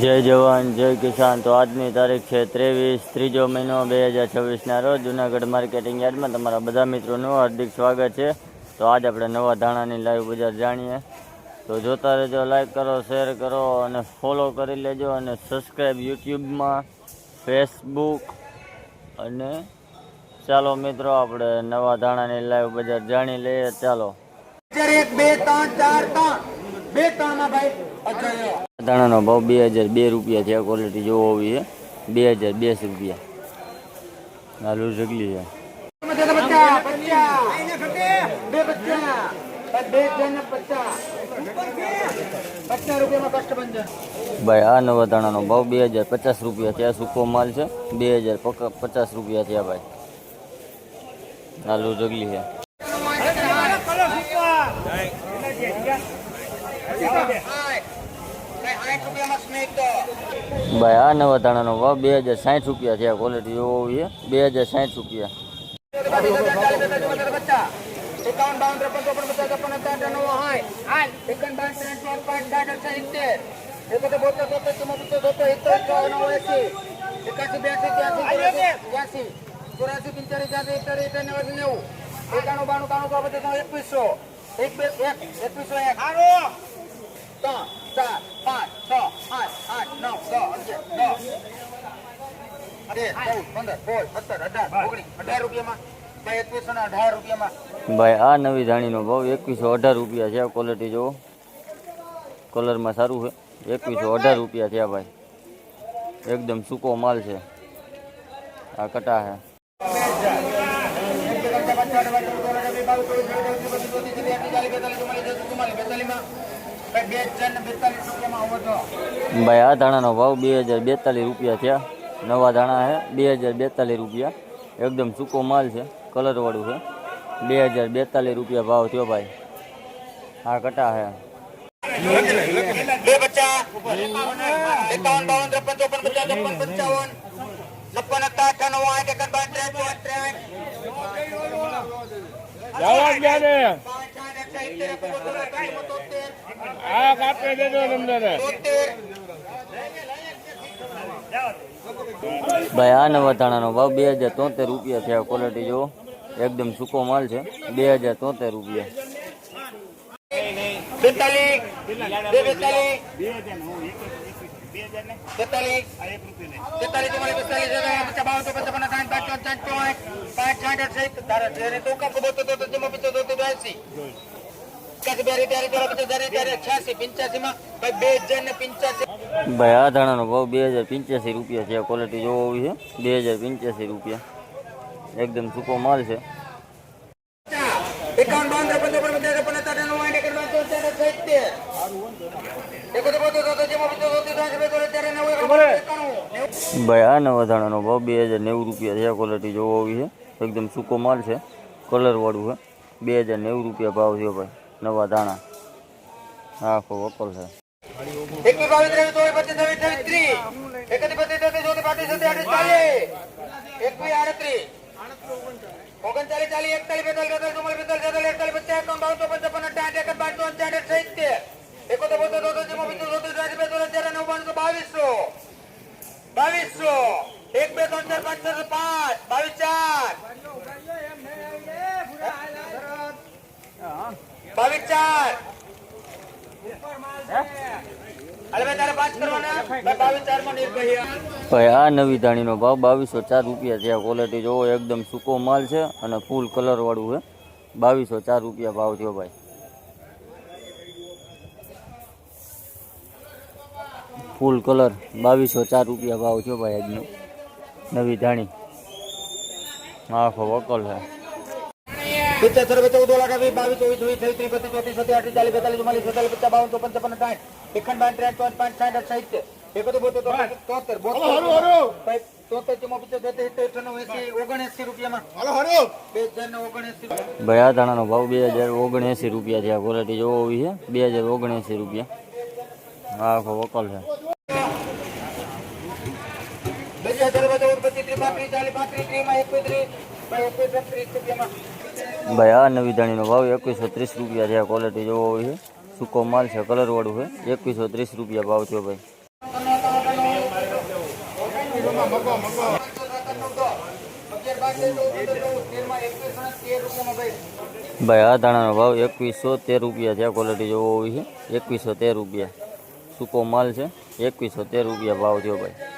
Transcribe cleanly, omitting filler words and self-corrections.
જય જવાન જય કિસાન। તો આજની તારીખ છે 23 મહિનો 2026ના રોજ જૂનાગઢ માર્કેટિંગ યાર્ડમાં તમારા બધા મિત્રોનું હાર્દિક સ્વાગત છે। તો આજે આપણે નવા ધાણાની લાઈવ બજાર જાણીએ। તો જોતા રહેજો, લાઈક કરો, શેર કરો અને ફોલો કરી લેજો અને સબસ્ક્રાઈબ યુટ્યુબમાં, ફેસબુક અને ચાલો મિત્રો આપણે નવા ધાણાની લાઈવ બજાર જાણી લઈએ। ચાલો ધાણાનો ભાવ 2002 રૂપિયા છે। ક્વોલિટી જોવો હોવી છે 2020 રૂપિયા। આલુ ઢગલી છે ભાઈ। આ નવા ધાણાનો ભાવ 2050 રૂપિયા છે। સૂકો માલ છે 2050 રૂપિયા છે ભાઈ। આલુ ઢગલી છે ભાઈ। આ નવા ધાણાનો ભાવ 2060 રૂપિયા છે। ક્વોલિટી જોવો હોવી છે 2060 રૂપિયા। ભાઈ આ નવી ધાણીનો ભાવ 2118 રૂપિયા છે। ક્વોલિટી જોવો, કલરમાં સારું છે। 2118 રૂપિયા છે ભાઈ। એકદમ સૂકો માલ છે। આ કટા છે ભાઈ। આ ધાણાનો ભાવ 2042 રૂપિયા થયા। નવા ધાણા છે 2042 રૂપિયા। એકદમ સૂકો માલ છે, કલરવાળું છે। 2042 રૂપિયા ભાવ થયો ભાઈ। આ કટા છે ભાઈ। આ નવા ધાણાનો ભાવ 2073 રૂપિયા છે। ક્વોલિટી જો એકદમ સૂકો માલ છે 2073 રૂપિયા। ભાઈ આ ધાણાનો ભાવ 2085 રૂપિયા છે। ક્વોલિટી જોવો હોવી છે 2085 રૂપિયા। એકદમ સૂકો માલ છે। ભાઈ આ નવા ધાણાનો ભાવ 2090 રૂપિયા છે। ક્વોલિટી જોવો હોવી છે એકદમ સૂકો માલ છે, કલર વાળું છે। 2090 રૂપિયા ભાવ થયો ભાઈ નવા ધાણા। આખો વકલ છે ભાઈ। આ નવી ધાણીનો ભાવ 2204 રૂપિયા છે। ક્વોલિટી જોવો એકદમ સૂકો માલ છે અને ફૂલ કલર વાળું છે। 2204 રૂપિયા ભાવ થયો ભાઈ। ફૂલ કલર 2204 રૂપિયા ભાવ થયો ભાઈ આજનો નવી ધાણી। આખો વકલ છે ભાઈ। આ ધાણાનો ભાવ 2079 રૂપિયા છે। ક્વોલિટી જોવો હોવી છે 2079 રૂપિયા। આખો વકલ છે ભાઈ। આ નવી ધાણીનો ભાવ 2130 રૂપિયા છે। ક્વોલિટી જોવો હોય છે, સૂકો માલ છે, કલર વાળું છે। 2130 રૂપિયા ભાવ થયો ભાઈ। ભાઈ આ ધાણાનો ભાવ 2113 રૂપિયા છે. ક્વોલિટી જોવો હોય છે 2113 રૂપિયા. સૂકો માલ છે 2113 રૂપિયા ભાવ થયો ભાઈ.